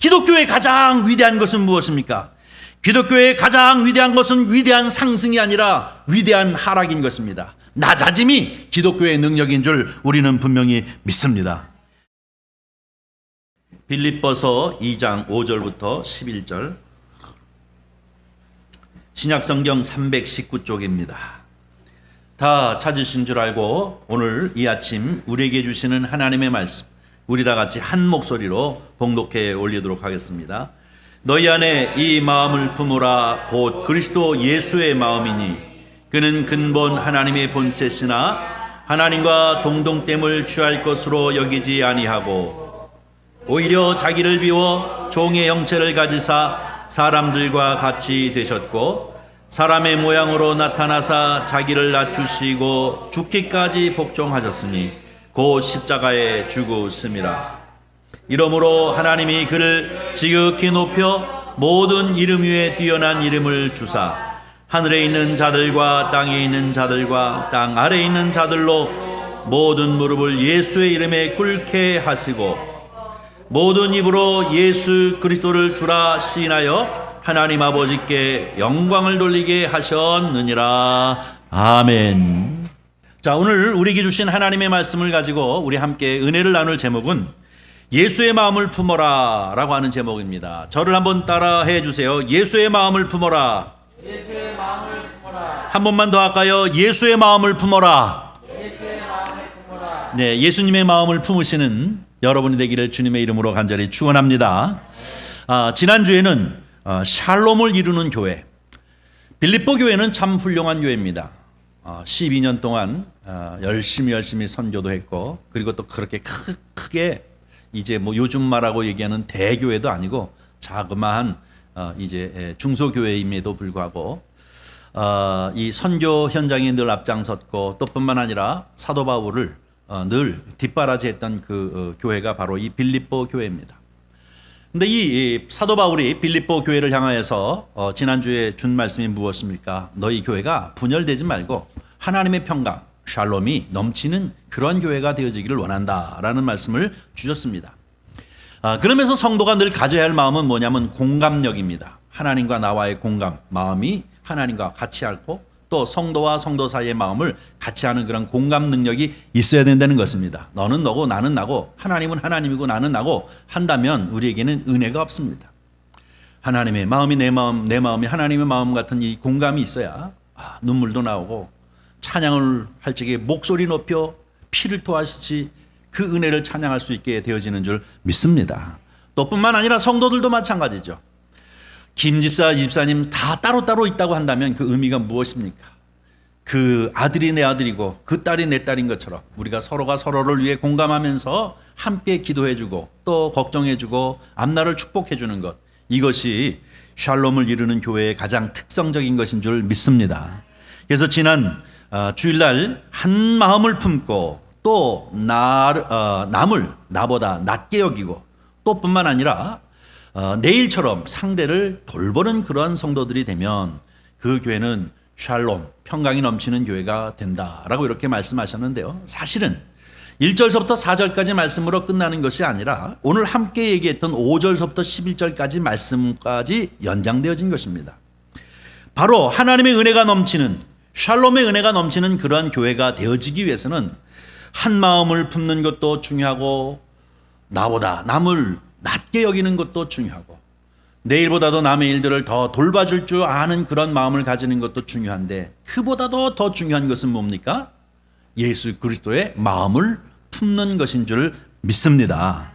기독교의 가장 위대한 것은 무엇입니까? 기독교의 가장 위대한 것은 위대한 상승이 아니라 위대한 하락인 것입니다. 낮아짐이 기독교의 능력인 줄 우리는 분명히 믿습니다. 빌립보서 2장 5절부터 11절, 신약성경 319쪽입니다. 다 찾으신 줄 알고 오늘 이 아침 우리에게 주시는 하나님의 말씀, 우리 다 같이 한 목소리로 봉독해 올리도록 하겠습니다. 너희 안에 이 마음을 품으라. 곧 그리스도 예수의 마음이니 그는 근본 하나님의 본체시나 하나님과 동등됨을 취할 것으로 여기지 아니하고 오히려 자기를 비워 종의 형체를 가지사 사람들과 같이 되셨고 사람의 모양으로 나타나사 자기를 낮추시고 죽기까지 복종하셨으니 곧 십자가에 죽으심이라. 이러므로 하나님이 그를 지극히 높여 모든 이름 위에 뛰어난 이름을 주사 하늘에 있는 자들과 땅에 있는 자들과 땅 아래에 있는 자들로 모든 무릎을 예수의 이름에 꿇게 하시고 모든 입으로 예수 그리스도를 주라 시인하여 하나님 아버지께 영광을 돌리게 하셨느니라. 아멘. 자, 오늘 우리에게 주신 하나님의 말씀을 가지고 우리 함께 은혜를 나눌 제목은 예수의 마음을 품어라 라고 하는 제목입니다. 저를 한번 따라해 주세요. 예수의 마음을 품어라. 예수의 마음을 품어라. 한 번만 더 할까요? 예수의 마음을 품어라. 예수의 마음을 품어라. 네, 예수님의 마음을 품으시는 여러분이 되기를 주님의 이름으로 간절히 축원합니다. 지난주에는 샬롬을 이루는 교회, 빌립보 교회는 참 훌륭한 교회입니다. 12년 동안 열심히 선교도 했고, 그리고 또 그렇게 크게 이제 뭐 요즘 말하고 얘기하는 대교회도 아니고 자그마한 이제 중소교회임에도 불구하고 이 선교 현장에 늘 앞장섰고, 또 뿐만 아니라 사도 바울을 늘 뒷바라지했던 그 교회가 바로 이 빌립보 교회입니다. 근데 이 사도 바울이 빌립보 교회를 향하여서 지난주에 준 말씀이 무엇입니까? 너희 교회가 분열되지 말고 하나님의 평강, 샬롬이 넘치는 그런 교회가 되어지기를 원한다라는 말씀을 주셨습니다. 그러면서 성도가 늘 가져야 할 마음은 뭐냐면 공감력입니다. 하나님과 나와의 공감, 마음이 하나님과 같이 앓고 또 성도와 성도 사이의 마음을 같이 하는 그런 공감 능력이 있어야 된다는 것입니다. 너는 너고 나는 나고 하나님은 하나님이고 나는 나고 한다면 우리에게는 은혜가 없습니다. 하나님의 마음이 내 마음이 하나님의 마음 같은 이 공감이 있어야 눈물도 나오고 찬양을 할 적에 목소리 높여 피를 토하시지 그 은혜를 찬양할 수 있게 되어지는 줄 믿습니다. 또 뿐만 아니라 성도들도 마찬가지죠. 김 집사, 집사님 다 따로따로 있다고 한다면 그 의미가 무엇입니까? 그 아들이 내 아들이고 그 딸이 내 딸인 것처럼 우리가 서로가 서로를 위해 공감하면서 함께 기도해주고 또 걱정해주고 앞날을 축복해주는 것, 이것이 샬롬을 이루는 교회의 가장 특성적인 것인 줄 믿습니다. 그래서 지난 주일날 한 마음을 품고 또 남을 나보다 낮게 여기고 또 뿐만 아니라 내일처럼 상대를 돌보는 그러한 성도들이 되면 그 교회는 샬롬, 평강이 넘치는 교회가 된다라고 이렇게 말씀하셨는데요. 사실은 1절서부터 4절까지 말씀으로 끝나는 것이 아니라 오늘 함께 얘기했던 5절서부터 11절까지 말씀까지 연장되어진 것입니다. 바로 하나님의 은혜가 넘치는, 샬롬의 은혜가 넘치는 그러한 교회가 되어지기 위해서는 한 마음을 품는 것도 중요하고 나보다 남을 낮게 여기는 것도 중요하고 내일보다도 남의 일들을 더 돌봐줄 줄 아는 그런 마음을 가지는 것도 중요한데, 그보다도 더 중요한 것은 뭡니까? 예수 그리스도의 마음을 품는 것인 줄 믿습니다.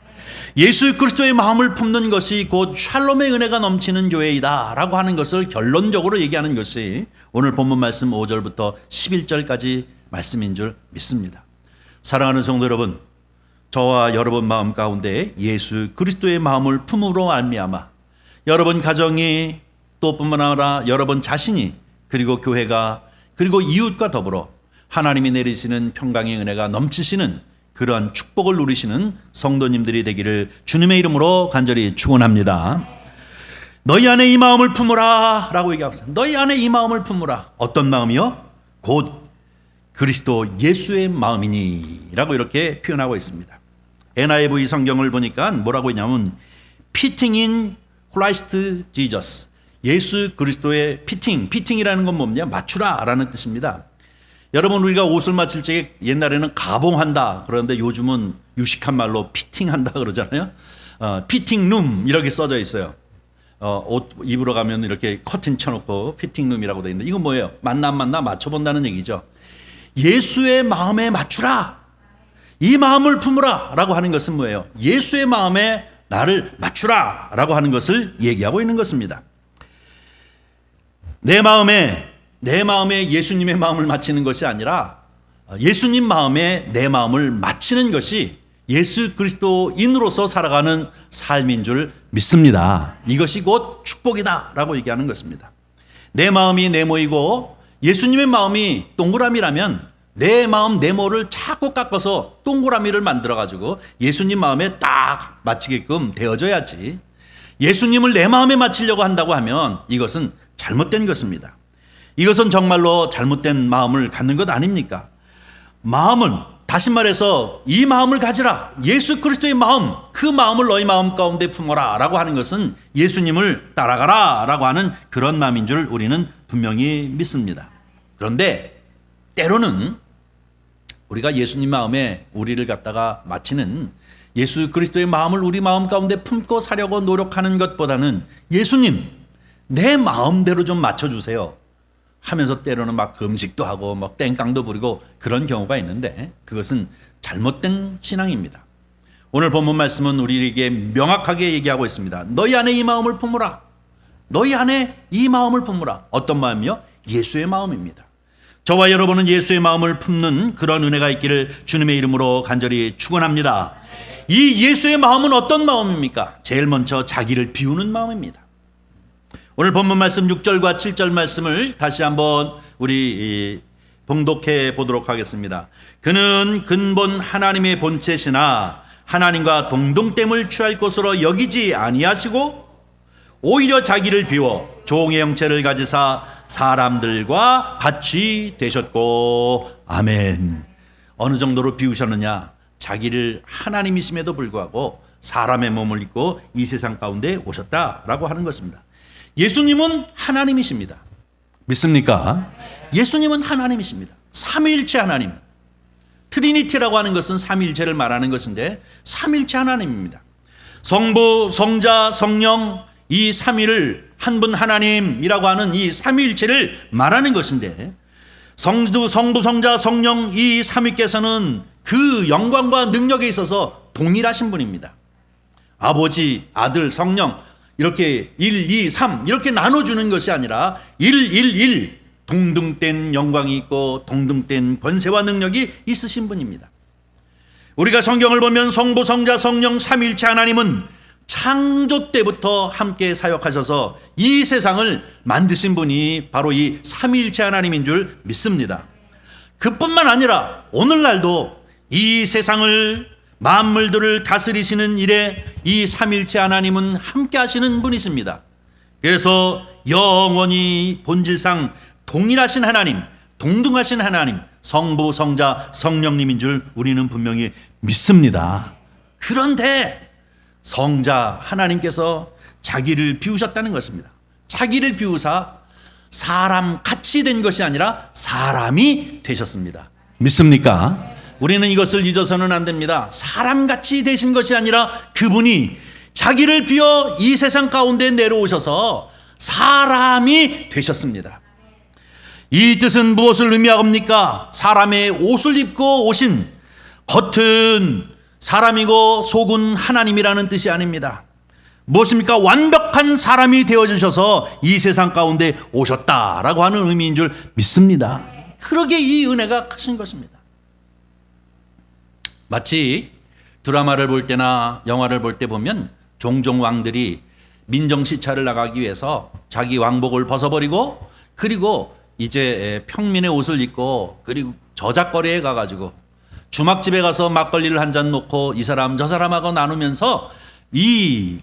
예수 그리스도의 마음을 품는 것이 곧 샬롬의 은혜가 넘치는 교회이다 라고 하는 것을 결론적으로 얘기하는 것이 오늘 본문 말씀 5절부터 11절까지 말씀인 줄 믿습니다. 사랑하는 성도 여러분, 저와 여러분 마음 가운데 예수 그리스도의 마음을 품으로 말미암아 여러분 가정이 또 뿐만 아니라 여러분 자신이 그리고 교회가 그리고 이웃과 더불어 하나님이 내리시는 평강의 은혜가 넘치시는 그러한 축복을 누리시는 성도님들이 되기를 주님의 이름으로 간절히 축원합니다. 너희 안에 이 마음을 품으라 라고 얘기합니다. 너희 안에 이 마음을 품으라. 어떤 마음이요? 곧 그리스도 예수의 마음이니 라고 이렇게 표현하고 있습니다. NIV 성경을 보니까 뭐라고 했냐면 fitting in Christ Jesus. 예수 그리스도의 피팅이라는 건 뭐냐? 맞추라라는 뜻입니다. 여러분, 우리가 옷을 맞출 때 옛날에는 가봉한다 그러는데 요즘은 유식한 말로 피팅한다 그러잖아요. 피팅룸 이렇게 써져 있어요. 옷 입으러 가면 이렇게 커튼 쳐놓고 피팅룸이라고 되어 있는데, 이건 뭐예요? 맞나 안 맞나 맞춰본다는 얘기죠. 예수의 마음에 맞추라, 이 마음을 품으라 라고 하는 것은 뭐예요? 예수의 마음에 나를 맞추라 라고 하는 것을 얘기하고 있는 것입니다. 내 마음에 예수님의 마음을 맞추는 것이 아니라 예수님 마음에 내 마음을 맞추는 것이 예수 그리스도인으로서 살아가는 삶인 줄 믿습니다. 이것이 곧 축복이다 라고 얘기하는 것입니다. 내 마음이 네모이고 예수님의 마음이 동그라미라면 내 마음 네모를 자꾸 깎아서 동그라미를 만들어가지고 예수님 마음에 딱 맞추게끔 되어져야지, 예수님을 내 마음에 맞추려고 한다고 하면 이것은 잘못된 것입니다. 이것은 정말로 잘못된 마음을 갖는 것 아닙니까? 마음은, 다시 말해서 이 마음을 가지라, 예수 그리스도의 마음, 그 마음을 너희 마음 가운데 품어라 라고 하는 것은 예수님을 따라가라 라고 하는 그런 마음인 줄 우리는 분명히 믿습니다. 그런데 때로는 우리가 예수님 마음에 우리를 갖다가 맞추는, 예수 그리스도의 마음을 우리 마음 가운데 품고 사려고 노력하는 것보다는 예수님 내 마음대로 좀 맞춰주세요 하면서 때로는 막 금식도 하고 막 땡깡도 부리고 그런 경우가 있는데, 그것은 잘못된 신앙입니다. 오늘 본문 말씀은 우리에게 명확하게 얘기하고 있습니다. 너희 안에 이 마음을 품으라. 너희 안에 이 마음을 품으라. 어떤 마음이요? 예수의 마음입니다. 저와 여러분은 예수의 마음을 품는 그런 은혜가 있기를 주님의 이름으로 간절히 축원합니다. 이 예수의 마음은 어떤 마음입니까? 제일 먼저 자기를 비우는 마음입니다. 오늘 본문 말씀 6절과 7절 말씀을 다시 한번 우리 봉독해 보도록 하겠습니다. 그는 근본 하나님의 본체시나 하나님과 동등됨을 취할 것으로 여기지 아니하시고 오히려 자기를 비워 종의 형체를 가지사 사람들과 같이 되셨고. 아멘. 어느 정도로 비우셨느냐? 자기를 하나님이심에도 불구하고 사람의 몸을 입고 이 세상 가운데 오셨다라고 하는 것입니다. 예수님은 하나님이십니다. 믿습니까? 예수님은 하나님이십니다. 삼위일체 하나님. 트리니티라고 하는 것은 삼위일체를 말하는 것인데 삼위일체 하나님입니다. 성부, 성자, 성령, 이 삼위를 한 분 하나님이라고 하는 이 삼위일체를 말하는 것인데, 성부, 성자, 성령 이 삼위께서는 그 영광과 능력에 있어서 동일하신 분입니다. 아버지, 아들, 성령 이렇게 1, 2, 3 이렇게 나눠주는 것이 아니라 1, 1, 1 동등된 영광이 있고 동등된 권세와 능력이 있으신 분입니다. 우리가 성경을 보면 성부, 성자, 성령 삼위일체 하나님은 창조 때부터 함께 사역하셔서 이 세상을 만드신 분이 바로 이 삼위일체 하나님인 줄 믿습니다. 그뿐만 아니라 오늘날도 이 세상을, 만물들을 다스리시는 일에 이 삼위일체 하나님은 함께 하시는 분이십니다. 그래서 영원히 본질상 동일하신 하나님, 동등하신 하나님, 성부, 성자, 성령님인 줄 우리는 분명히 믿습니다. 그런데 성자 하나님께서 자기를 비우셨다는 것입니다. 자기를 비우사 사람 같이 된 것이 아니라 사람이 되셨습니다. 믿습니까? 우리는 이것을 잊어서는 안 됩니다. 사람같이 되신 것이 아니라 그분이 자기를 비워 이 세상 가운데 내려오셔서 사람이 되셨습니다. 이 뜻은 무엇을 의미합니까? 사람의 옷을 입고 오신, 겉은 사람이고 속은 하나님이라는 뜻이 아닙니다. 무엇입니까? 완벽한 사람이 되어주셔서 이 세상 가운데 오셨다라고 하는 의미인 줄 믿습니다. 그러게 이 은혜가 크신 것입니다. 마치 드라마를 볼 때나 영화를 볼 때 보면 종종 왕들이 민정시찰을 나가기 위해서 자기 왕복을 벗어버리고, 그리고 이제 평민의 옷을 입고, 그리고 저작거리에 가가지고 주막집에 가서 막걸리를 한 잔 놓고 이 사람 저 사람하고 나누면서 이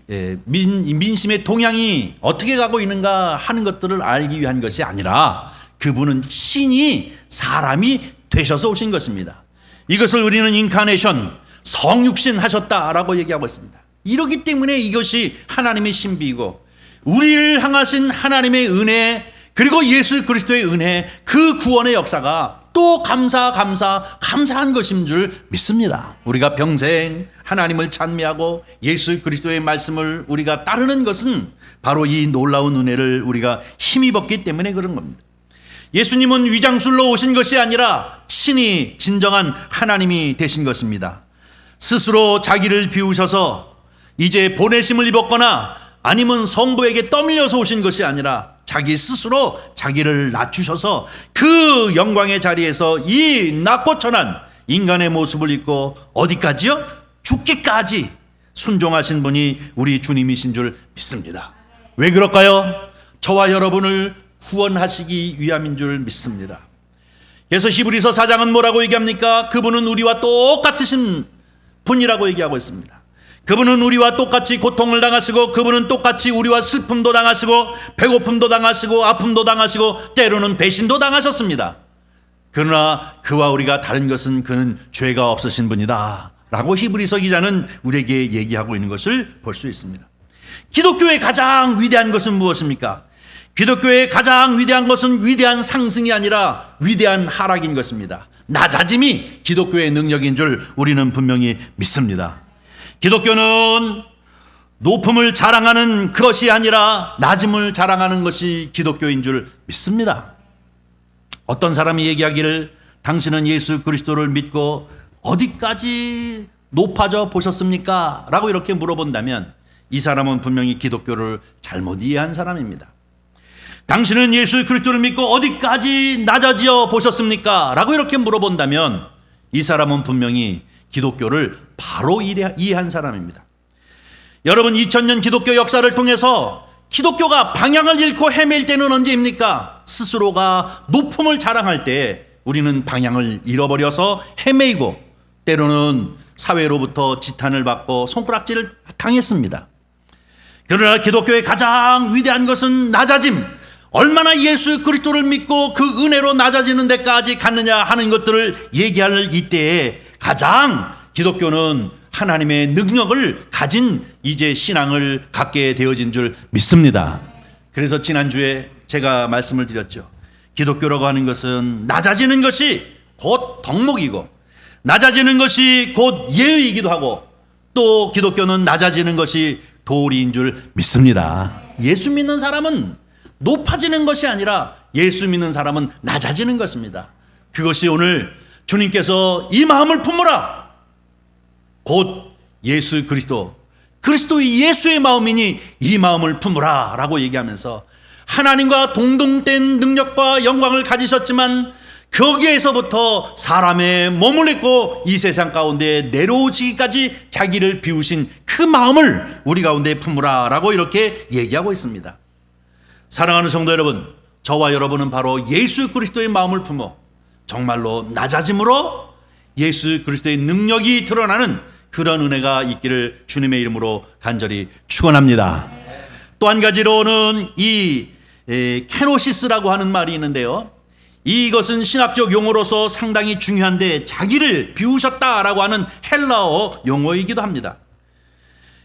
민심의 동향이 어떻게 가고 있는가 하는 것들을 알기 위한 것이 아니라 그분은 친히 사람이 되셔서 오신 것입니다. 이것을 우리는 인카네이션, 성육신 하셨다라고 얘기하고 있습니다. 이러기 때문에 이것이 하나님의 신비이고 우리를 향하신 하나님의 은혜 그리고 예수 그리스도의 은혜 그 구원의 역사가 또 감사한 것인 줄 믿습니다. 우리가 평생 하나님을 찬미하고 예수 그리스도의 말씀을 우리가 따르는 것은 바로 이 놀라운 은혜를 우리가 힘입었기 때문에 그런 겁니다. 예수님은 위장술로 오신 것이 아니라 친히 진정한 하나님이 되신 것입니다. 스스로 자기를 비우셔서 이제 보내심을 입었거나 아니면 성부에게 떠밀려서 오신 것이 아니라 자기 스스로 자기를 낮추셔서 그 영광의 자리에서 이 낮고 천한 인간의 모습을 입고 어디까지요? 죽기까지 순종하신 분이 우리 주님이신 줄 믿습니다. 왜 그럴까요? 저와 여러분을 구원하시기 위함인 줄 믿습니다. 그래서 히브리서 4장은 뭐라고 얘기합니까? 그분은 우리와 똑같으신 분이라고 얘기하고 있습니다. 그분은 우리와 똑같이 고통을 당하시고 그분은 똑같이 우리와 슬픔도 당하시고 배고픔도 당하시고 아픔도 당하시고 때로는 배신도 당하셨습니다. 그러나 그와 우리가 다른 것은 그는 죄가 없으신 분이다 라고 히브리서 기자는 우리에게 얘기하고 있는 것을 볼 수 있습니다. 기독교의 가장 위대한 것은 무엇입니까? 기독교의 가장 위대한 것은 위대한 상승이 아니라 위대한 하락인 것입니다. 낮아짐이 기독교의 능력인 줄 우리는 분명히 믿습니다. 기독교는 높음을 자랑하는 것이 아니라 낮음을 자랑하는 것이 기독교인 줄 믿습니다. 어떤 사람이 얘기하기를 당신은 예수 그리스도를 믿고 어디까지 높아져 보셨습니까? 라고 이렇게 물어본다면 이 사람은 분명히 기독교를 잘못 이해한 사람입니다. 당신은 예수 그리스도를 믿고 어디까지 낮아져 보셨습니까? 라고 이렇게 물어본다면 이 사람은 분명히 기독교를 바로 이해한 사람입니다. 여러분 2000년 기독교 역사를 통해서 기독교가 방향을 잃고 헤맬 때는 언제입니까? 스스로가 높음을 자랑할 때 우리는 방향을 잃어버려서 헤매이고 때로는 사회로부터 지탄을 받고 손가락질을 당했습니다. 그러나 기독교의 가장 위대한 것은 낮아짐, 얼마나 예수 그리스도를 믿고 그 은혜로 낮아지는 데까지 갔느냐 하는 것들을 얘기할 이때에 가장 기독교는 하나님의 능력을 가진 이제 신앙을 갖게 되어진 줄 믿습니다. 그래서 지난주에 제가 말씀을 드렸죠. 기독교라고 하는 것은 낮아지는 것이 곧 덕목이고 낮아지는 것이 곧 예의이기도 하고 또 기독교는 낮아지는 것이 도리인 줄 믿습니다. 예수 믿는 사람은 높아지는 것이 아니라 예수 믿는 사람은 낮아지는 것입니다. 그것이 오늘 주님께서 이 마음을 품으라 곧 예수 그리스도의 예수의 마음이니 이 마음을 품으라 라고 얘기하면서 하나님과 동등된 능력과 영광을 가지셨지만 거기에서부터 사람의 몸을 입고 이 세상 가운데 내려오시기까지 자기를 비우신 그 마음을 우리 가운데 품으라 라고 이렇게 얘기하고 있습니다. 사랑하는 성도 여러분, 저와 여러분은 바로 예수 그리스도의 마음을 품어 정말로 낮아짐으로 예수 그리스도의 능력이 드러나는 그런 은혜가 있기를 주님의 이름으로 간절히 축원합니다. 또 한 가지로는 이 케노시스라고 하는 말이 있는데요. 이것은 신학적 용어로서 상당히 중요한데 자기를 비우셨다라고 하는 헬라어 용어이기도 합니다.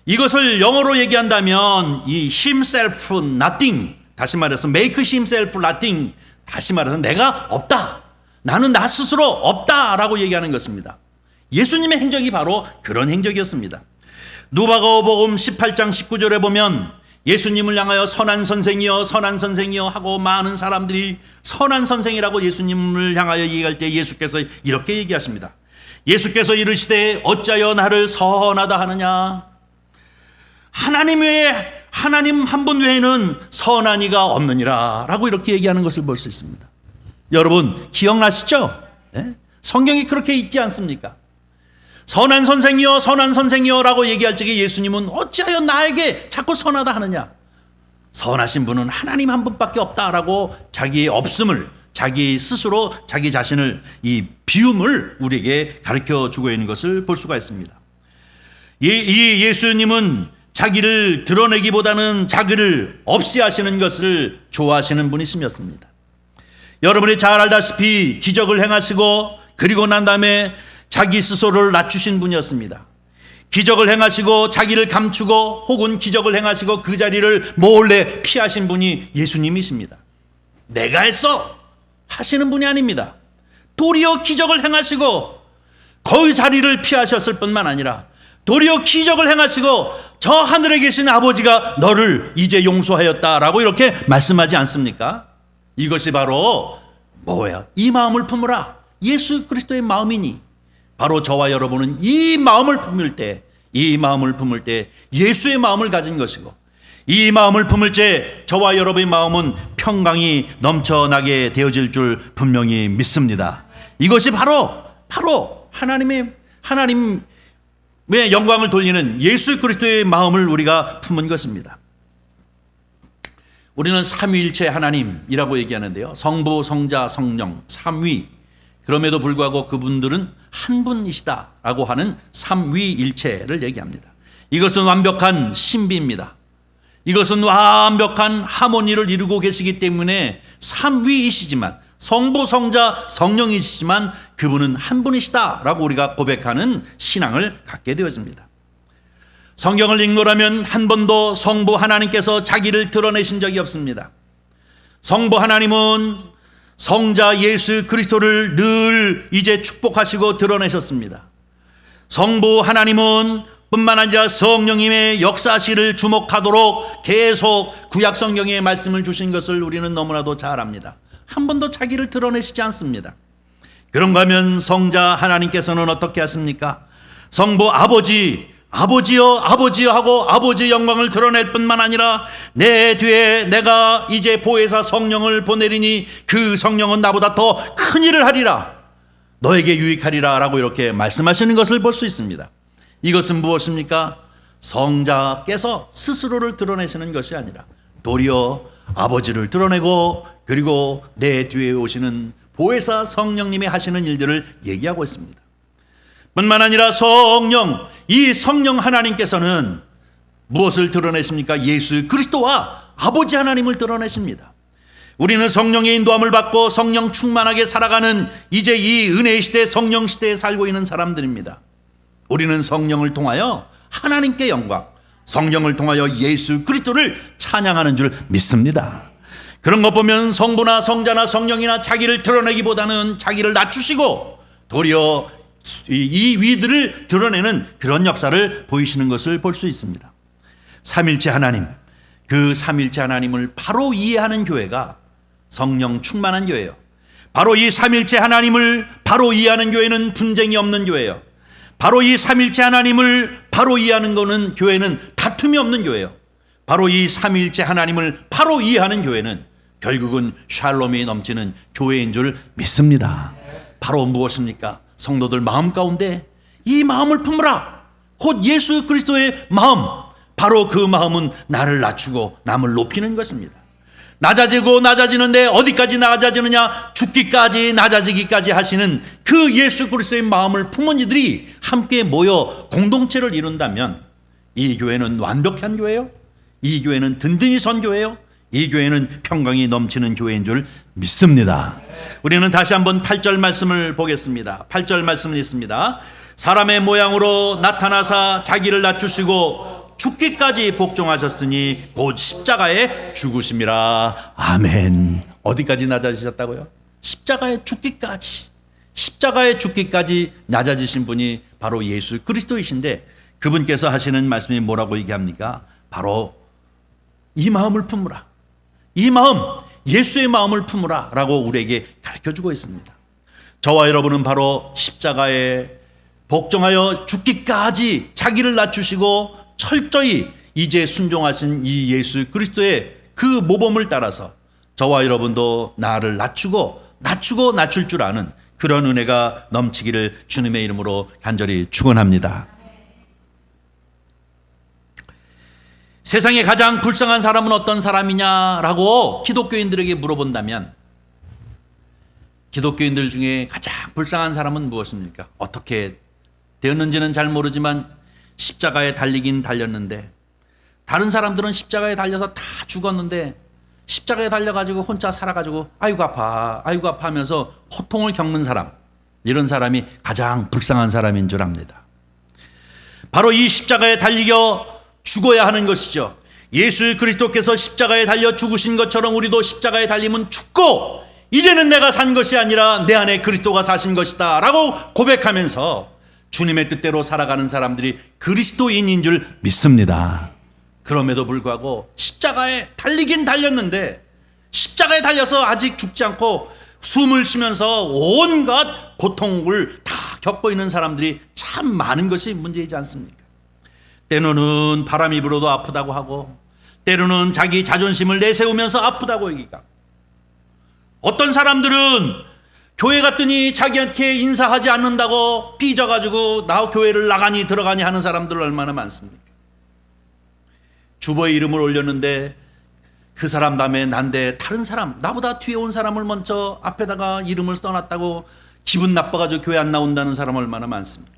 이것을 영어로 얘기한다면 이 himself nothing, 다시 말해서 make himself nothing, 다시 말해서 내가 없다, 나는 나 스스로 없다라고 얘기하는 것입니다. 예수님의 행적이 바로 그런 행적이었습니다. 누가복음 18장 19절에 보면 예수님을 향하여 선한 선생이여 선한 선생이여 하고 많은 사람들이 선한 선생이라고 예수님을 향하여 얘기할 때 예수께서 이렇게 얘기하십니다. 예수께서 이르시되 어찌하여 나를 선하다 하느냐. 하나님 한 분 외에는 선한 이가 없느니라 라고 이렇게 얘기하는 것을 볼 수 있습니다. 여러분 기억나시죠? 네? 성경이 그렇게 있지 않습니까? 선한 선생이여 선한 선생이여 라고 얘기할 적에 예수님은 어찌하여 나에게 자꾸 선하다 하느냐. 선하신 분은 하나님 한 분밖에 없다라고 자기의 없음을, 자기 스스로 자기 자신을, 이 비움을 우리에게 가르쳐 주고 있는 것을 볼 수가 있습니다. 이 예수님은 자기를 드러내기보다는 자기를 없이 하시는 것을 좋아하시는 분이시였습니다. 여러분이 잘 알다시피 기적을 행하시고 그리고 난 다음에 자기 스스로를 낮추신 분이었습니다. 기적을 행하시고 자기를 감추고 혹은 기적을 행하시고 그 자리를 몰래 피하신 분이 예수님이십니다. 내가 했어 하시는 분이 아닙니다. 도리어 기적을 행하시고 거의 자리를 피하셨을 뿐만 아니라 도리어 기적을 행하시고 저 하늘에 계신 아버지가 너를 이제 용서하였다라고 이렇게 말씀하지 않습니까? 이것이 바로 뭐야? 이 마음을 품으라. 예수 그리스도의 마음이니 바로 저와 여러분은 이 마음을 품을 때 예수의 마음을 가진 것이고 이 마음을 품을 때 저와 여러분의 마음은 평강이 넘쳐나게 되어질 줄 분명히 믿습니다. 이것이 바로 하나님의 영광을 돌리는 예수 그리스도의 마음을 우리가 품은 것입니다. 우리는 삼위일체 하나님이라고 얘기하는데요. 성부, 성자, 성령, 삼위. 그럼에도 불구하고 그분들은 한 분이시다라고 하는 삼위일체를 얘기합니다. 이것은 완벽한 신비입니다. 이것은 완벽한 하모니를 이루고 계시기 때문에 삼위이시지만 성부, 성자, 성령이시지만 그분은 한 분이시다라고 우리가 고백하는 신앙을 갖게 되어집니다. 성경을 읽노라면 한 번도 성부 하나님께서 자기를 드러내신 적이 없습니다. 성부 하나님은 성자 예수 그리스도를 늘 이제 축복하시고 드러내셨습니다. 성부 하나님은 뿐만 아니라 성령님의 역사실을 주목하도록 계속 구약 성경의 말씀을 주신 것을 우리는 너무나도 잘 압니다. 한 번도 자기를 드러내시지 않습니다. 그런가 하면 성자 하나님께서는 어떻게 하십니까? 성부 아버지여 하고 아버지의 영광을 드러낼 뿐만 아니라 내 뒤에 내가 이제 보혜사 성령을 보내리니 그 성령은 나보다 더 큰 일을 하리라, 너에게 유익하리라 라고 이렇게 말씀하시는 것을 볼 수 있습니다. 이것은 무엇입니까? 성자께서 스스로를 드러내시는 것이 아니라 도리어 아버지를 드러내고 그리고 내 뒤에 오시는 보혜사 성령님이 하시는 일들을 얘기하고 있습니다. 뿐만 아니라 이 성령 하나님께서는 무엇을 드러내십니까? 예수 그리스도와 아버지 하나님을 드러내십니다. 우리는 성령의 인도함을 받고 성령 충만하게 살아가는 이제 이 은혜의 시대, 성령 시대에 살고 있는 사람들입니다. 우리는 성령을 통하여 하나님께 영광, 성령을 통하여 예수 그리스도를 찬양하는 줄 믿습니다. 그런 것 보면 성부나 성자나 성령이나 자기를 드러내기보다는 자기를 낮추시고 도리어 이 위들을 드러내는 그런 역사를 보이시는 것을 볼 수 있습니다. 삼일체 하나님, 그 삼일체 하나님을 바로 이해하는 교회가 성령 충만한 교회예요. 바로 이 삼일체 하나님을 바로 이해하는 교회는 분쟁이 없는 교회예요. 바로 이 삼일체 하나님을 바로 이해하는 것은 교회는 다툼이 없는 교회예요. 바로 이 삼일체 하나님을 바로 이해하는 교회는 결국은 샬롬이 넘치는 교회인 줄 믿습니다. 바로 무엇입니까? 성도들 마음 가운데 이 마음을 품으라. 곧 예수 그리스도의 마음. 바로 그 마음은 나를 낮추고 남을 높이는 것입니다. 낮아지고 낮아지는데 어디까지 낮아지느냐? 죽기까지 낮아지기까지 하시는 그 예수 그리스도의 마음을 품은 이들이 함께 모여 공동체를 이룬다면 이 교회는 완벽한 교회요. 이 교회는 든든히 선 교회요. 이 교회는 평강이 넘치는 교회인 줄 믿습니다. 우리는 다시 한번 8절 말씀을 보겠습니다. 8절 말씀을 읽습니다. 사람의 모양으로 나타나사 자기를 낮추시고 죽기까지 복종하셨으니 곧 십자가에 죽으심이라. 아멘. 어디까지 낮아지셨다고요? 십자가에 죽기까지 낮아지신 분이 바로 예수 그리스도이신데 그분께서 하시는 말씀이 뭐라고 얘기합니까? 바로 이 마음을 품으라. 이 마음, 예수의 마음을 품으라 라고 우리에게 가르쳐주고 있습니다. 저와 여러분은 바로 십자가에 복종하여 죽기까지 자기를 낮추시고 철저히 이제 순종하신 이 예수 그리스도의 그 모범을 따라서 저와 여러분도 나를 낮추고 낮출 줄 아는 그런 은혜가 넘치기를 주님의 이름으로 간절히 축원합니다. 세상에 가장 불쌍한 사람은 어떤 사람이냐라고 기독교인들에게 물어본다면 기독교인들 중에 가장 불쌍한 사람은 무엇입니까? 어떻게 되었는지는 잘 모르지만 십자가에 달리긴 달렸는데 다른 사람들은 십자가에 달려서 다 죽었는데 십자가에 달려가지고 혼자 살아가지고 아이고 아파 하면서 고통을 겪는 사람, 이런 사람이 가장 불쌍한 사람인 줄 압니다. 바로 이 십자가에 달리겨 죽어야 하는 것이죠. 예수 그리스도께서 십자가에 달려 죽으신 것처럼 우리도 십자가에 달리면 죽고 이제는 내가 산 것이 아니라 내 안에 그리스도가 사신 것이다 라고 고백하면서 주님의 뜻대로 살아가는 사람들이 그리스도인인 줄 믿습니다. 그럼에도 불구하고 십자가에 달리긴 달렸는데 십자가에 달려서 아직 죽지 않고 숨을 쉬면서 온갖 고통을 다 겪고 있는 사람들이 참 많은 것이 문제이지 않습니까? 때로는 바람이 불어도 아프다고 하고 때로는 자기 자존심을 내세우면서 아프다고 얘기하고 어떤 사람들은 교회 갔더니 자기한테 인사하지 않는다고 삐져가지고 나 교회를 나가니 들어가니 하는 사람들 얼마나 많습니까? 주보에 이름을 올렸는데 그 사람 다음에 난데 다른 사람 나보다 뒤에 온 사람을 먼저 앞에다가 이름을 써놨다고 기분 나빠가지고 교회 안 나온다는 사람 얼마나 많습니까?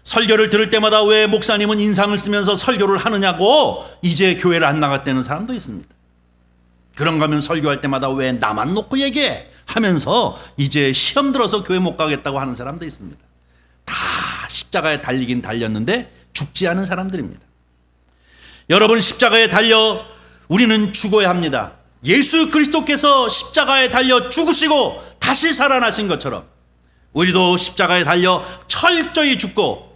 설교를 들을 때마다 왜 목사님은 인상을 쓰면서 설교를 하느냐고 이제 교회를 안 나갔다는 사람도 있습니다. 그런가 하면 설교할 때마다 왜 나만 놓고 얘기해 하면서 이제 시험 들어서 교회 못 가겠다고 하는 사람도 있습니다. 다 십자가에 달리긴 달렸는데 죽지 않은 사람들입니다. 여러분, 십자가에 달려 우리는 죽어야 합니다. 예수 그리스도께서 십자가에 달려 죽으시고 다시 살아나신 것처럼 우리도 십자가에 달려 철저히 죽고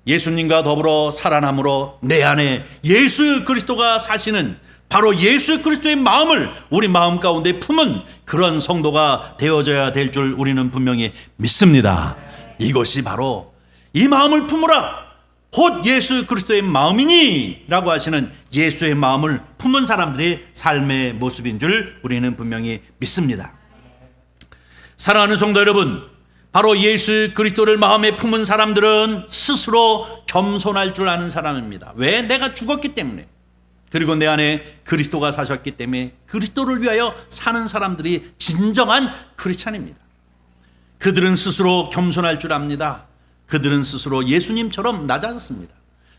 예수님과 더불어 살아남으로 내 안에 예수 그리스도가 사시는 바로 예수 그리스도의 마음을 우리 마음 가운데 품은 그런 성도가 되어져야 될 줄 우리는 분명히 믿습니다. 이것이 바로 이 마음을 품으라 곧 예수 그리스도의 마음이니 라고 하시는 예수의 마음을 품은 사람들의 삶의 모습인 줄 우리는 분명히 믿습니다. 사랑하는 성도 여러분, 바로 예수 그리스도를 마음에 품은 사람들은 스스로 겸손할 줄 아는 사람입니다. 왜? 내가 죽었기 때문에. 그리고 내 안에 그리스도가 사셨기 때문에 그리스도를 위하여 사는 사람들이 진정한 크리스찬입니다. 그들은 스스로 겸손할 줄 압니다. 그들은 스스로 예수님처럼 낮아졌습니다.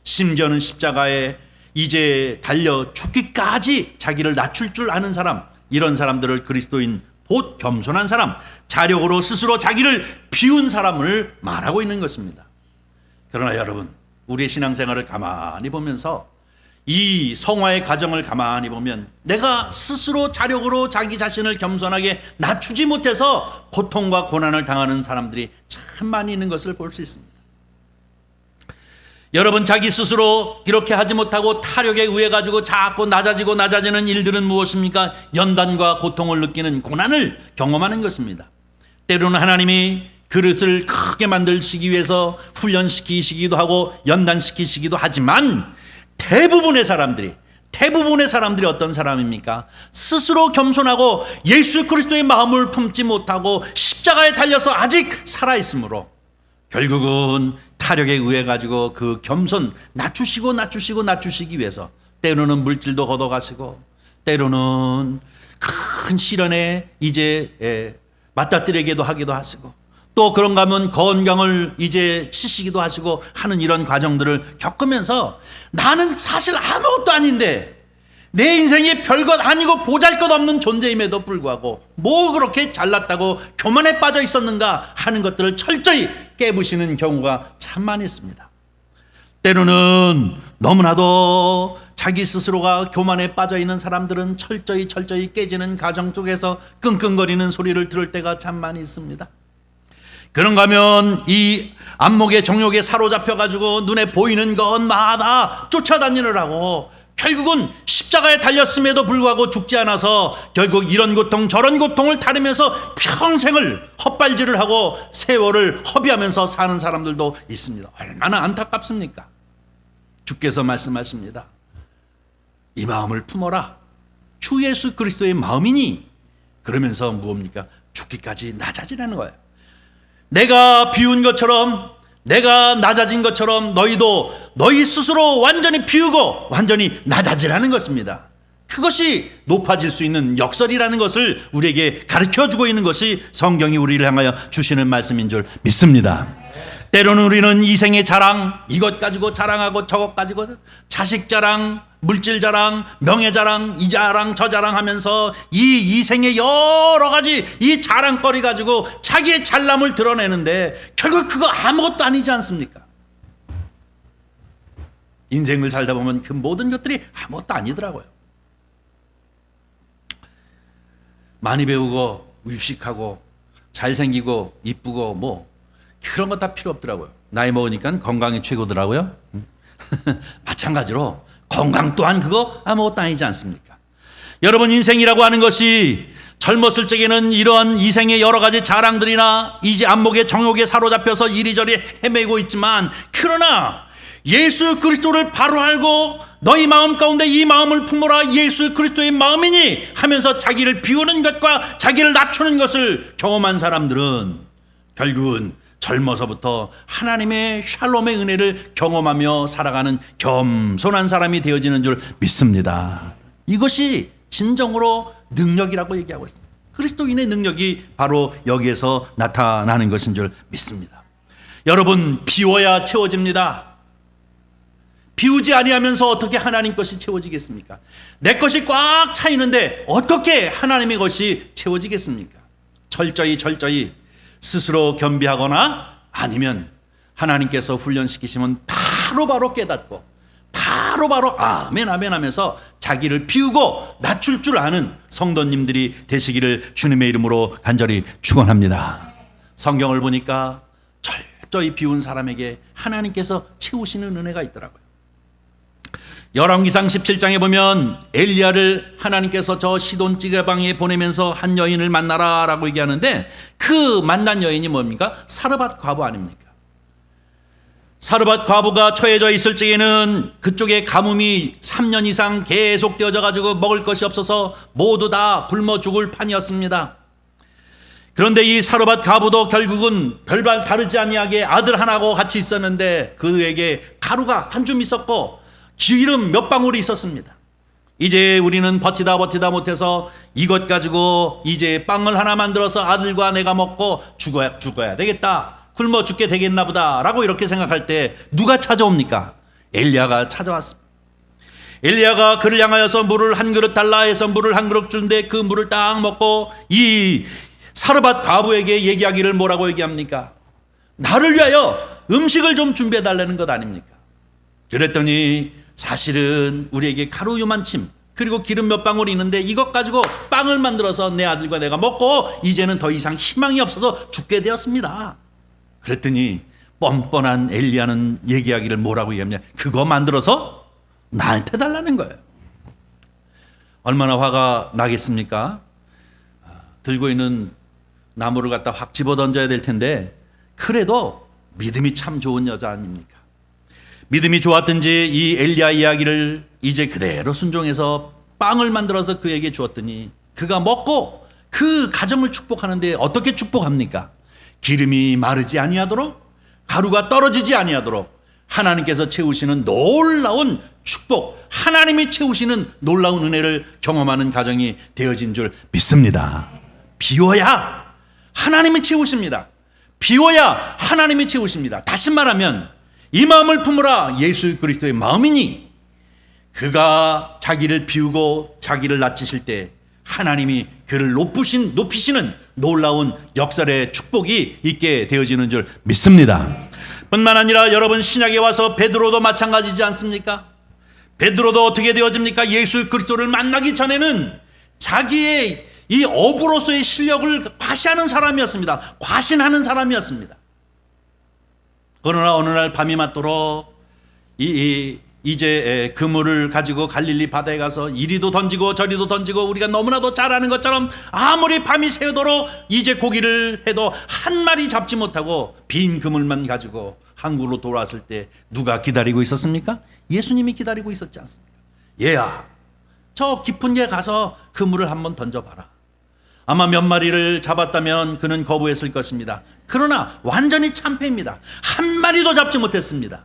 심지어는 십자가에 이제 달려 죽기까지 자기를 낮출 줄 아는 사람, 이런 사람들을 그리스도인 곧 겸손한 사람, 자력으로 스스로 자기를 비운 사람을 말하고 있는 것입니다. 그러나 여러분, 우리의 신앙생활을 가만히 보면서 이 성화의 과정을 가만히 보면 내가 스스로 자력으로 자기 자신을 겸손하게 낮추지 못해서 고통과 고난을 당하는 사람들이 참 많이 있는 것을 볼 수 있습니다. 여러분, 자기 스스로 이렇게 하지 못하고 타력에 의해 가지고 자꾸 낮아지는 일들은 무엇입니까? 연단과 고통을 느끼는 고난을 경험하는 것입니다. 때로는 하나님이 그릇을 크게 만드시기 위해서 훈련시키시기도 하고 연단시키시기도 하지만 대부분의 사람들이 어떤 사람입니까? 스스로 겸손하고 예수 그리스도의 마음을 품지 못하고 십자가에 달려서 아직 살아있으므로 결국은 타력에 의해 가지고 그 겸손 낮추시기 위해서 때로는 물질도 걷어가시고 때로는 큰 시련에 이제 맞닥뜨리기도 하기도 하시고 또 그런가 하면 건강을 이제 치시기도 하시고 하는 이런 과정들을 겪으면서 나는 사실 아무것도 아닌데 내 인생이 별것 아니고 보잘것없는 존재임에도 불구하고 뭐 그렇게 잘났다고 교만에 빠져 있었는가 하는 것들을 철저히 깨부시는 경우가 참 많이 있습니다. 때로는 너무나도 자기 스스로가 교만에 빠져 있는 사람들은 철저히 깨지는 가정 속에서 끙끙거리는 소리를 들을 때가 참 많이 있습니다. 그런가 하면 이 안목의 정욕에 사로잡혀가지고 눈에 보이는 것마다 쫓아다니느라고 결국은 십자가에 달렸음에도 불구하고 죽지 않아서 결국 이런 고통 저런 고통을 다루면서 평생을 헛발질을 하고 세월을 허비하면서 사는 사람들도 있습니다. 얼마나 안타깝습니까? 주께서 말씀하십니다. 이 마음을 품어라. 주 예수 그리스도의 마음이니. 그러면서 무엇입니까? 죽기까지 낮아지라는 거예요. 내가 비운 것처럼 내가 낮아진 것처럼 너희도 너희 스스로 완전히 비우고 완전히 낮아지라는 것입니다. 그것이 높아질 수 있는 역설이라는 것을 우리에게 가르쳐주고 있는 것이 성경이 우리를 향하여 주시는 말씀인 줄 믿습니다. 때로는 우리는 이생의 자랑, 이것 가지고 자랑하고 저것 가지고 자식 자랑, 물질 자랑, 명예 자랑, 이 자랑 저 자랑 하면서 이 이생의 여러 가지 이 자랑거리 가지고 자기의 잘남을 드러내는데 결국 그거 아무것도 아니지 않습니까? 인생을 살다 보면 그 모든 것들이 아무것도 아니더라고요. 많이 배우고 유식하고 잘생기고 이쁘고 뭐 그런 거 다 필요 없더라고요. 나이 먹으니까 건강이 최고더라고요. 마찬가지로 건강 또한 그거 아무것도 아니지 않습니까? 여러분, 인생이라고 하는 것이 젊었을 적에는 이러한 이생의 여러 가지 자랑들이나 이제 안목의 정욕에 사로잡혀서 이리저리 헤매고 있지만, 그러나 예수 그리스도를 바로 알고 너희 마음 가운데 이 마음을 품어라, 예수 그리스도의 마음이니 하면서 자기를 비우는 것과 자기를 낮추는 것을 경험한 사람들은 결국은 젊어서부터 하나님의 샬롬의 은혜를 경험하며 살아가는 겸손한 사람이 되어지는 줄 믿습니다. 이것이 진정으로 능력이라고 얘기하고 있습니다. 그리스도인의 능력이 바로 여기에서 나타나는 것인 줄 믿습니다. 여러분, 비워야 채워집니다. 비우지 아니하면서 어떻게 하나님 것이 채워지겠습니까? 내 것이 꽉 차 있는데 어떻게 하나님의 것이 채워지겠습니까? 철저히 스스로 겸비하거나 아니면 하나님께서 훈련시키시면 바로 깨닫고 바로 아멘 하면서 자기를 비우고 낮출 줄 아는 성도님들이 되시기를 주님의 이름으로 간절히 축원합니다. 성경을 보니까 철저히 비운 사람에게 하나님께서 채우시는 은혜가 있더라고요. 열왕기상 17장에 보면 엘리야를 하나님께서 저 시돈 지게방에 보내면서 한 여인을 만나라 라고 얘기하는데, 그 만난 여인이 뭡니까? 사르밧 과부 아닙니까? 사르밧 과부가 처해져 있을 적에는 그쪽에 가뭄이 3년 이상 계속 되어져 가지고 먹을 것이 없어서 모두 다 굶어 죽을 판이었습니다. 그런데 이 사르밧 과부도 결국은 별반 다르지 아니하게 아들 하나하고 같이 있었는데 그에게 가루가 한 줌 있었고 기름 몇 방울이 있었습니다. 이제 우리는 버티다 못해서 이것 가지고 이제 빵을 하나 만들어서 아들과 내가 먹고 죽어야 되겠다, 굶어 죽게 되겠나 보다 라고 이렇게 생각할 때 누가 찾아옵니까? 엘리야가 찾아왔습니다. 엘리야가 그를 향하여서 물을 한 그릇 달라 해서 물을 한 그릇 주는데 그 물을 딱 먹고 이 사르밧 과부에게 얘기하기를 뭐라고 얘기합니까? 나를 위하여 음식을 좀 준비해 달라는 것 아닙니까? 그랬더니 사실은 우리에게 가루 요만침 그리고 기름 몇 방울이 있는데 이것 가지고 빵을 만들어서 내 아들과 내가 먹고 이제는 더 이상 희망이 없어서 죽게 되었습니다. 그랬더니 뻔뻔한 엘리야는 얘기하기를 뭐라고 얘기하냐? 그거 만들어서 나한테 달라는 거예요. 얼마나 화가 나겠습니까? 들고 있는 나무를 갖다 확 집어 던져야 될 텐데, 그래도 믿음이 참 좋은 여자 아닙니까? 믿음이 좋았든지 이 엘리야 이야기를 이제 그대로 순종해서 빵을 만들어서 그에게 주었더니 그가 먹고 그 가정을 축복하는데 어떻게 축복합니까? 기름이 마르지 아니하도록, 가루가 떨어지지 아니하도록 하나님께서 채우시는 놀라운 축복, 하나님이 채우시는 놀라운 은혜를 경험하는 가정이 되어진 줄 믿습니다. 비워야 하나님이 채우십니다. 비워야 하나님이 채우십니다. 다시 말하면 이 마음을 품으라, 예수 그리스도의 마음이니 그가 자기를 비우고 자기를 낮추실 때 하나님이 그를 높이시는 놀라운 역설의 축복이 있게 되어지는 줄 믿습니다. 뿐만 아니라 여러분, 신약에 와서 베드로도 마찬가지지 않습니까? 베드로도 어떻게 되어집니까? 예수 그리스도를 만나기 전에는 자기의 이 어부로서의 실력을 과시하는 사람이었습니다. 과신하는 사람이었습니다. 그러나 어느 날 밤이 맞도록 이제 그물을 가지고 갈릴리 바다에 가서 이리도 던지고 저리도 던지고 우리가 너무나도 잘 아는 것처럼 아무리 밤이 새도록 이제 고기를 해도 한 마리 잡지 못하고 빈 그물만 가지고 항구로 돌아왔을 때 누가 기다리고 있었습니까? 예수님이 기다리고 있었지 않습니까? 얘야, 저 깊은 데 가서 그물을 한번 던져봐라. 아마 몇 마리를 잡았다면 그는 거부했을 것입니다. 그러나 완전히 참패입니다. 한 마리도 잡지 못했습니다.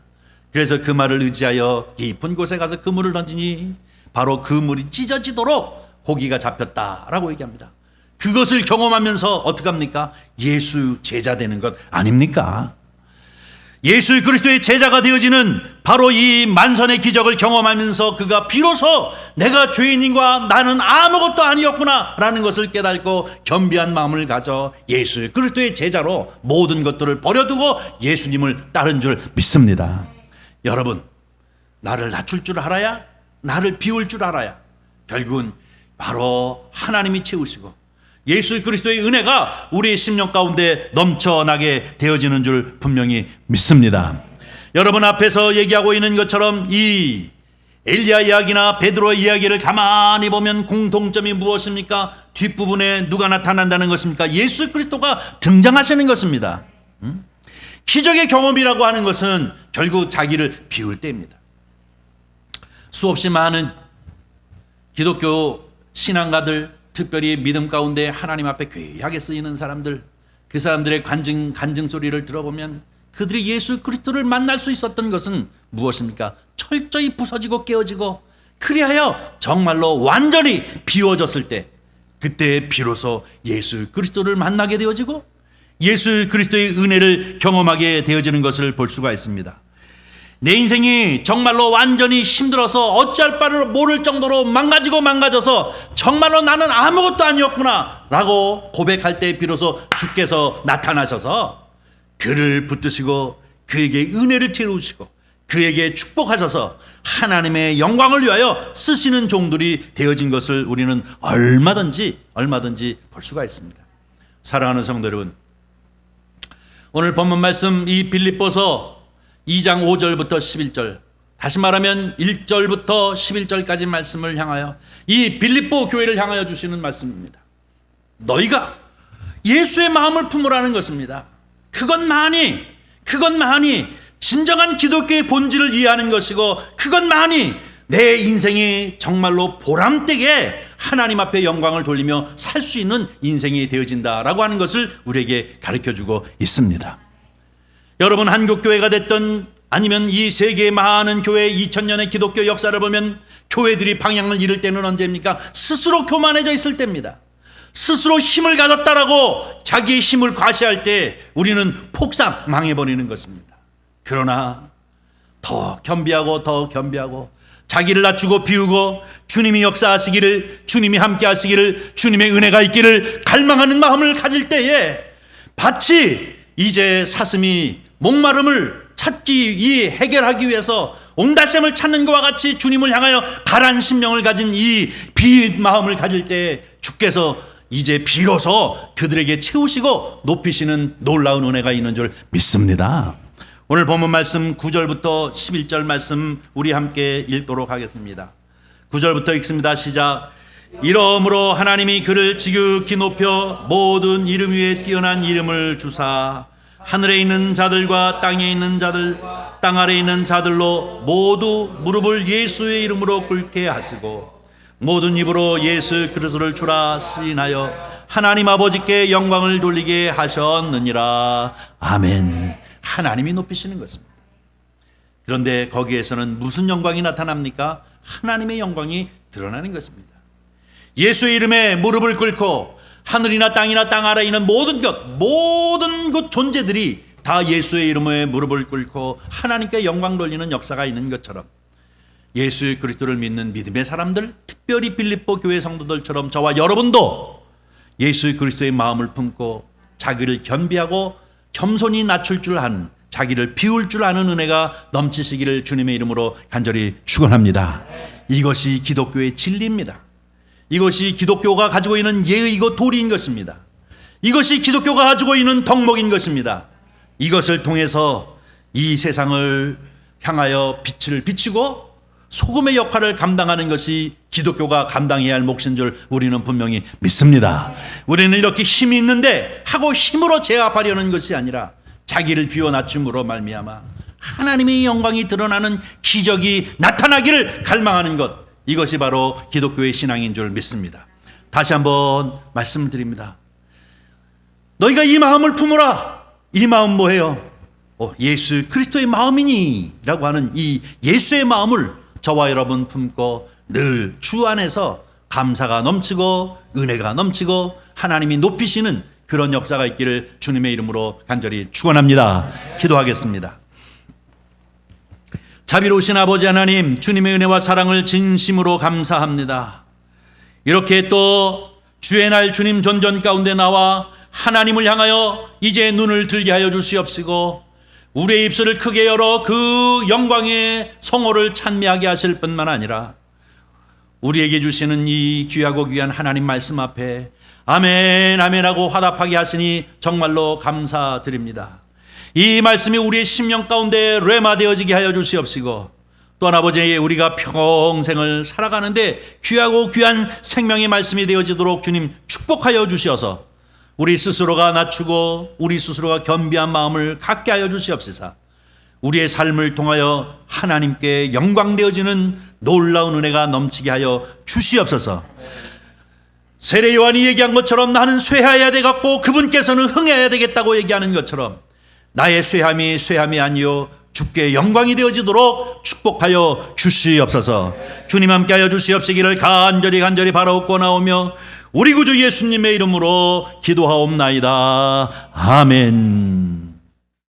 그래서 그 말을 의지하여 깊은 곳에 가서 그물을 던지니 바로 그물이 찢어지도록 고기가 잡혔다라고 얘기합니다. 그것을 경험하면서 어떻게 합니까? 예수 제자 되는 것 아닙니까? 예수 그리스도의 제자가 되어지는 바로 이 만선의 기적을 경험하면서 그가 비로소 내가 죄인인과 나는 아무것도 아니었구나 라는 것을 깨닫고 겸비한 마음을 가져 예수 그리스도의 제자로 모든 것들을 버려두고 예수님을 따른 줄 믿습니다. 여러분, 나를 낮출 줄 알아야, 나를 비울 줄 알아야 결국은 바로 하나님이 채우시고 예수 그리스도의 은혜가 우리의 심령 가운데 넘쳐나게 되어지는 줄 분명히 믿습니다. 여러분 앞에서 얘기하고 있는 것처럼 이 엘리야 이야기나 베드로의 이야기를 가만히 보면 공통점이 무엇입니까? 뒷부분에 누가 나타난다는 것입니까? 예수 그리스도가 등장하시는 것입니다. 기적의 경험이라고 하는 것은 결국 자기를 비울 때입니다. 수없이 많은 기독교 신앙가들, 특별히 믿음 가운데 하나님 앞에 귀하게 쓰이는 사람들, 그 사람들의 간증 소리를 들어보면 그들이 예수 그리스도를 만날 수 있었던 것은 무엇입니까? 철저히 부서지고 깨어지고, 그리하여 정말로 완전히 비워졌을 때, 그때 비로소 예수 그리스도를 만나게 되어지고 예수 그리스도의 은혜를 경험하게 되어지는 것을 볼 수가 있습니다. 내 인생이 정말로 완전히 힘들어서 어찌할 바를 모를 정도로 망가져서 정말로 나는 아무것도 아니었구나 라고 고백할 때 비로소 주께서 나타나셔서 그를 붙드시고 그에게 은혜를 채우시고 그에게 축복하셔서 하나님의 영광을 위하여 쓰시는 종들이 되어진 것을 우리는 얼마든지 볼 수가 있습니다. 사랑하는 성도 여러분, 오늘 본문 말씀 이 빌립보서 2장 5절부터 11절, 다시 말하면 1절부터 11절까지 말씀을 향하여 이 빌립보 교회를 향하여 주시는 말씀입니다. 너희가 예수의 마음을 품으라는 것입니다. 그것만이 진정한 기독교의 본질을 이해하는 것이고, 그것만이 내 인생이 정말로 보람되게 하나님 앞에 영광을 돌리며 살 수 있는 인생이 되어진다라고 하는 것을 우리에게 가르쳐주고 있습니다. 여러분, 한국교회가 됐던 아니면 이 세계의 많은 교회 2000년의 기독교 역사를 보면 교회들이 방향을 잃을 때는 언제입니까? 스스로 교만해져 있을 때입니다. 스스로 힘을 가졌다라고 자기의 힘을 과시할 때 우리는 폭삭 망해버리는 것입니다. 그러나 더 겸비하고 자기를 낮추고 비우고 주님이 역사하시기를, 주님이 함께 하시기를, 주님의 은혜가 있기를 갈망하는 마음을 가질 때에 마치 이제 사슴이 목마름을 해결하기 위해서 옹달샘을 찾는 것과 같이 주님을 향하여 가란 심령을 가진 이 비의 마음을 가질 때 주께서 이제 비로소 그들에게 채우시고 높이시는 놀라운 은혜가 있는 줄 믿습니다. 오늘 본문 말씀 9절부터 11절 말씀 우리 함께 읽도록 하겠습니다. 9절부터 읽습니다. 시작. 이러므로 하나님이 그를 지극히 높여 모든 이름 위에 뛰어난 이름을 주사 하늘에 있는 자들과 땅에 있는 자들, 땅 아래에 있는 자들로 모두 무릎을 예수의 이름으로 꿇게 하시고 모든 입으로 예수 그리스도를 주라 시인하여 하나님 아버지께 영광을 돌리게 하셨느니라. 아멘. 하나님이 높이시는 것입니다. 그런데 거기에서는 무슨 영광이 나타납니까? 하나님의 영광이 드러나는 것입니다. 예수의 이름에 무릎을 꿇고 하늘이나 땅이나 땅 아래에 있는 모든 것 존재들이 다 예수의 이름에 무릎을 꿇고 하나님께 영광 돌리는 역사가 있는 것처럼 예수 그리스도를 믿는 믿음의 사람들, 특별히 빌립보 교회 성도들처럼 저와 여러분도 예수 그리스도의 마음을 품고 자기를 겸비하고 겸손히 낮출 줄 아는, 자기를 비울 줄 아는 은혜가 넘치시기를 주님의 이름으로 간절히 축원합니다. 이것이 기독교의 진리입니다. 이것이 기독교가 가지고 있는 예의이고 도리인 것입니다. 이것이 기독교가 가지고 있는 덕목인 것입니다. 이것을 통해서 이 세상을 향하여 빛을 비추고 소금의 역할을 감당하는 것이 기독교가 감당해야 할 몫인 줄 우리는 분명히 믿습니다. 우리는 이렇게 힘이 있는데 하고 힘으로 제압하려는 것이 아니라 자기를 비워 낮춤으로 말미암아 하나님의 영광이 드러나는 기적이 나타나기를 갈망하는 것, 이것이 바로 기독교의 신앙인 줄 믿습니다. 다시 한번 말씀드립니다. 너희가 이 마음을 품으라. 이 마음 뭐예요? 예수 그리스도의 마음이니 라고 하는 이 예수의 마음을 저와 여러분 품고 늘 주 안에서 감사가 넘치고 은혜가 넘치고 하나님이 높이시는 그런 역사가 있기를 주님의 이름으로 간절히 축원합니다. 기도하겠습니다. 자비로우신 아버지 하나님, 주님의 은혜와 사랑을 진심으로 감사합니다. 이렇게 또 주의 날 주님 존전 가운데 나와 하나님을 향하여 이제 눈을 들게 하여 주시옵시고 우리의 입술을 크게 열어 그 영광의 성호를 찬미하게 하실 뿐만 아니라 우리에게 주시는 이 귀하고 귀한 하나님 말씀 앞에 아멘 아멘 하고 화답하게 하시니 정말로 감사드립니다. 이 말씀이 우리의 심령 가운데 뢰마되어지게 하여 주시옵시고, 또한 아버지, 우리가 평생을 살아가는데 귀하고 귀한 생명의 말씀이 되어지도록 주님 축복하여 주시어서 우리 스스로가 낮추고 우리 스스로가 겸비한 마음을 갖게 하여 주시옵소서. 우리의 삶을 통하여 하나님께 영광되어지는 놀라운 은혜가 넘치게 하여 주시옵소서. 세례 요한이 얘기한 것처럼 나는 쇠하여야 되겠고 그분께서는 흥해야 되겠다고 얘기하는 것처럼 나의 쇠함이 아니요 주께 영광이 되어지도록 축복하여 주시옵소서. 주님 함께하여 주시옵시기를 간절히 바라옵고 나오며 우리 구주 예수님의 이름으로 기도하옵나이다. 아멘.